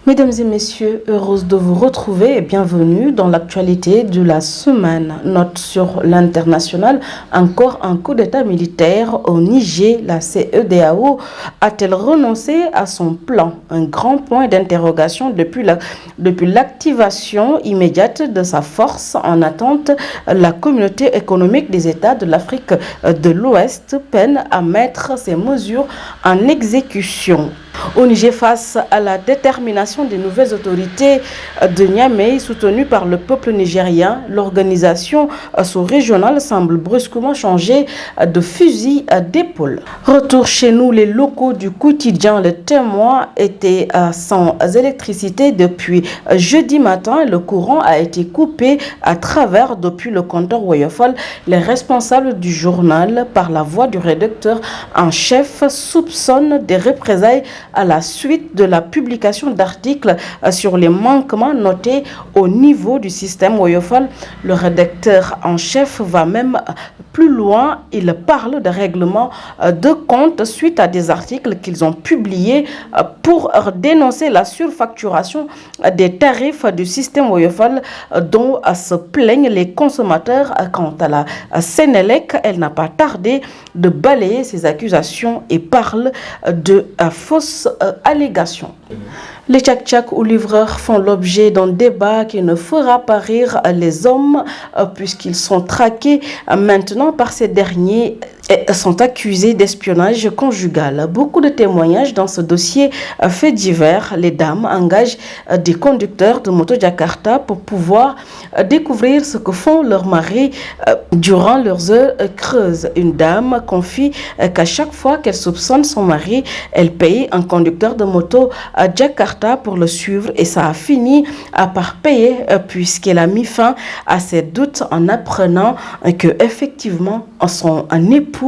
Mesdames et messieurs, heureuse de vous retrouver et bienvenue dans l'actualité de la semaine. Note sur l'international, encore un coup d'état militaire au Niger. La CEDEAO a-t-elle renoncé à son plan? Un grand point d'interrogation depuis l'activation immédiate de sa force en attente. La communauté économique des États de l'Afrique de l'Ouest peine à mettre ces mesures en exécution. Au Niger, face à la détermination des nouvelles autorités de Niamey, soutenues par le peuple nigérien, l'organisation sous-régionale semble brusquement changer de fusil d'épaule. Retour chez nous, les locaux du quotidien Le Témoin étaient sans électricité depuis jeudi matin. Le courant a été coupé à travers depuis le compteur Woyofal. Les responsables du journal, par la voix du rédacteur en chef, soupçonnent des représailles à la suite de la publication d'articles sur les manquements notés au niveau du système Woyofal. Le rédacteur en chef va même plus loin. Il parle de règlement de compte suite à des articles qu'ils ont publiés pour dénoncer la surfacturation des tarifs du système Woyofal dont se plaignent les consommateurs. Quant à la Sénélec, elle n'a pas tardé de balayer ces accusations et parle de fausses allégations. Les tchak-tchak ou livreurs font l'objet d'un débat qui ne fera pas rire les hommes puisqu'ils sont traqués maintenant par ces derniers et sont accusés d'espionnage conjugal. Beaucoup de témoignages dans ce dossier fait divers. Les dames engagent des conducteurs de moto Jakarta pour pouvoir découvrir ce que font leurs maris durant leurs heures creuses. Une dame confie qu'à chaque fois qu'elle soupçonne son mari, elle paye un conducteur de moto à Jakarta pour le suivre et ça a fini par payer puisqu'elle a mis fin à ses doutes en apprenant que effectivement son époux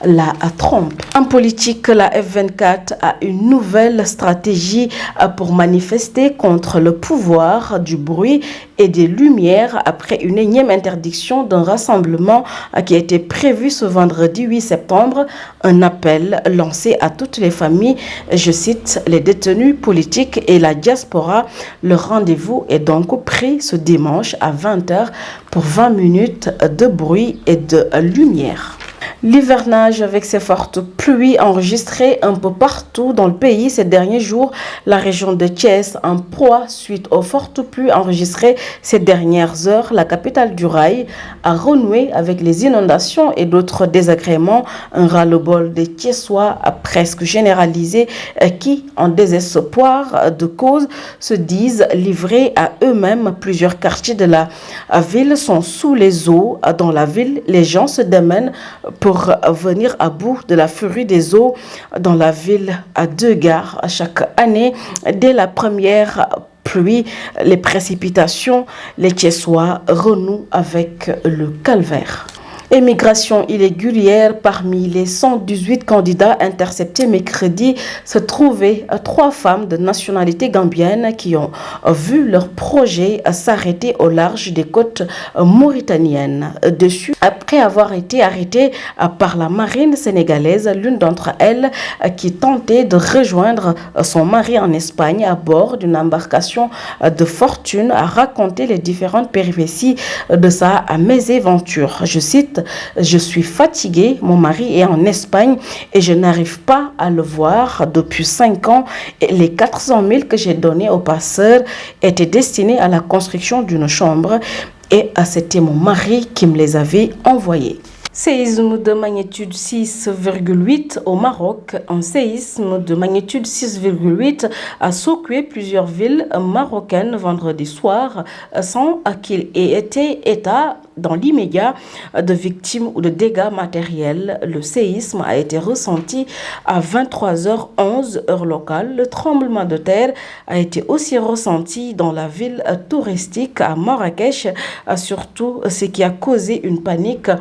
la trompe. En politique, la F24 a une nouvelle stratégie pour manifester contre le pouvoir du bruit et des lumières après une énième interdiction d'un rassemblement qui a été prévu ce vendredi 8 septembre. Un appel lancé à toutes les familles, je cite, les détenus politiques et la diaspora. Le rendez-vous est donc pris ce dimanche à 20h pour 20 minutes de bruit et de lumière. L'hivernage avec ses fortes pluies enregistrées un peu partout dans le pays ces derniers jours. La région de Thiès en proie suite aux fortes pluies enregistrées ces dernières heures. La capitale du rail a renoué avec les inondations et d'autres désagréments. Un ras-le-bol des Thiessois presque généralisé qui, en désespoir de cause, se disent livrés à eux-mêmes. Plusieurs quartiers de la ville sont sous les eaux. Dans la ville, les gens se démènent pour venir à bout de la furie des eaux. Dans la ville à 2 gares chaque année, dès la première pluie, les précipitations, les Thiessois renouent avec le calvaire. Émigration irrégulière, parmi les 118 candidats interceptés mercredi, se trouvaient 3 femmes de nationalité gambienne qui ont vu leur projet s'arrêter au large des côtes mauritaniennes. Dessus, après avoir été arrêtée par la marine sénégalaise, l'une d'entre elles qui tentait de rejoindre son mari en Espagne à bord d'une embarcation de fortune a raconté les différentes péripéties de sa mésaventure. Je cite: je suis fatiguée, mon mari est en Espagne et je n'arrive pas à le voir depuis 5 ans. Et les 400 000 que j'ai donnés au passeur étaient destinés à la construction d'une chambre et c'était mon mari qui me les avait envoyés. Séisme de magnitude 6,8 au Maroc. Un séisme de magnitude 6,8 a secoué plusieurs villes marocaines vendredi soir sans qu'il ait été état dans l'immédiat de victimes ou de dégâts matériels. Le séisme a été ressenti à 23h11 heure locale. Le tremblement de terre a été aussi ressenti dans la ville touristique à Marrakech, surtout ce qui a causé une panique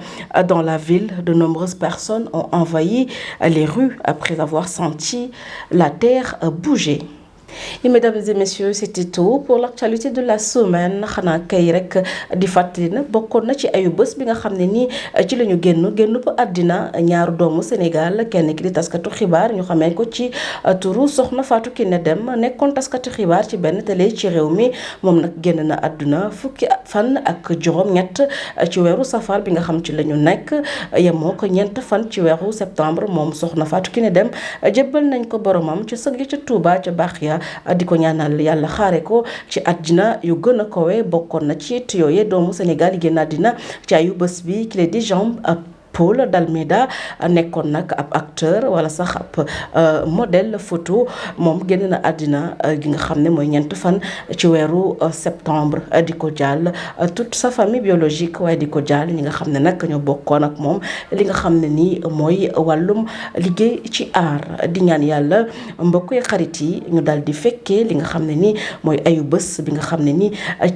dans la ville. De nombreuses personnes ont envahi les rues après avoir senti la terre bouger. Et mesdames et messieurs, c'était tout pour l'actualité de la semaine. xanaa kay rek di fàttali na bokkoon na ci ayu bés bi nga xam ne nii ci la ñu génn ba àddina ñaaru doomu Sénégal kenn ki di taskatu xibaar ñu xamee ko ci turu Soxna Fatou Kiné Dème nekkoon taskatu xibaar ci benn télé ci réew mi moom nag génn na àdduna fukki fan ak juróom-ñett ci weeru safar bi nga xam ci la ñu nekk yemoo ko ñeent fan ci weeru septembre moom Soxna Fatou Kiné Dème jébbal nañ ko boromam ca sëg ca Touba ca Baxiya di ko ñaanal yàlla xaare ko ci àddina yu gën a kowe bokkoon na ci it yooye doomu Sénégal yi génn àddina ci ayu bés bi ki di Jean Paul Dalméda nekkoon nag ab acteur wala sax ab modèle photo moom génn na àddina gi nga xam ne mooy ñeent fan ci weeru septembre di ko jàll toute sa famille biologique waaye di ko jàll ñi nga xam ne nag ñoo bokkoon ak moom li nga xam ne nii mooy wàllum liggéey ci aar di ñaan yàlla mbokk yi xarit yi ñu daal di fekkee li nga xam ne nii mooy ayu bés bi nga xam ne nii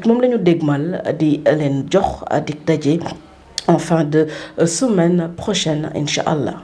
moom la ñu dégmal di leen jox di daje en fin de semaine prochaine, Inch'Allah.